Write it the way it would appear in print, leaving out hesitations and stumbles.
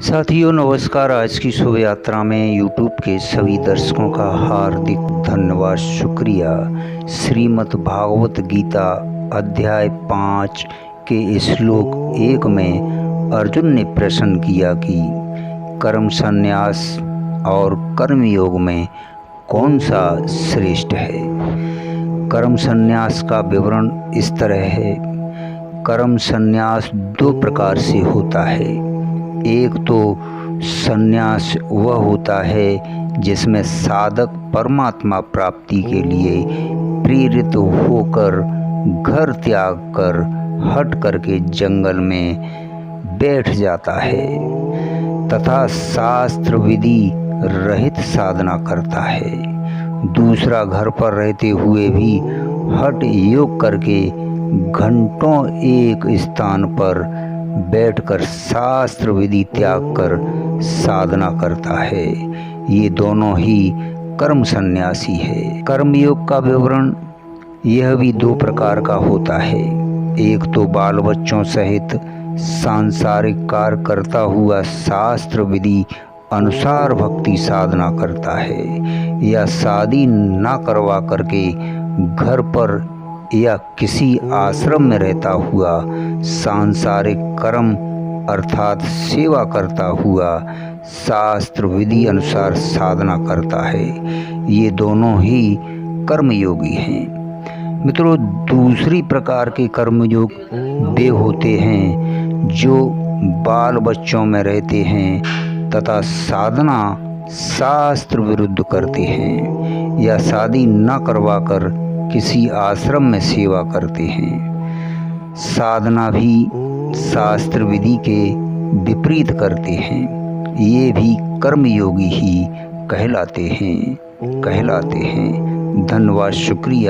साथियों नमस्कार। आज की शोभा यात्रा में यूट्यूब के सभी दर्शकों का हार्दिक धन्यवाद, शुक्रिया। श्रीमद् भागवत गीता अध्याय 5 के श्लोक 1 में अर्जुन ने प्रश्न किया कि कर्म संन्यास और कर्म योग में कौन सा श्रेष्ठ है। कर्म संन्यास का विवरण इस तरह है। कर्म संन्यास दो प्रकार से होता है। एक तो संन्यास वह होता है जिसमें साधक परमात्मा प्राप्ति के लिए प्रेरित होकर घर त्याग कर हट करके जंगल में बैठ जाता है तथा शास्त्र विधि रहित साधना करता है। दूसरा घर पर रहते हुए भी हठ योग करके घंटों एक स्थान पर बैठकर शास्त्र विधि त्याग कर साधना करता है। ये दोनों ही कर्म सन्यासी है। कर्मयोग का विवरण यह भी दो प्रकार का होता है। एक तो बाल बच्चों सहित सांसारिक कार्य करता हुआ शास्त्र विधि अनुसार भक्ति साधना करता है, या शादी ना करवा करके घर पर या किसी आश्रम में रहता हुआ सांसारिक कर्म अर्थात सेवा करता हुआ शास्त्र विधि अनुसार साधना करता है। ये दोनों ही कर्मयोगी हैं। मित्रों, दूसरी प्रकार के कर्मयोग वे होते हैं जो बाल बच्चों में रहते हैं तथा साधना शास्त्र विरुद्ध करते हैं, या शादी न करवाकर किसी आश्रम में सेवा करते हैं। साधना भी शास्त्र विधि के विपरीत करते हैं। ये भी कर्मयोगी ही कहलाते हैं। धन्यवाद, शुक्रिया।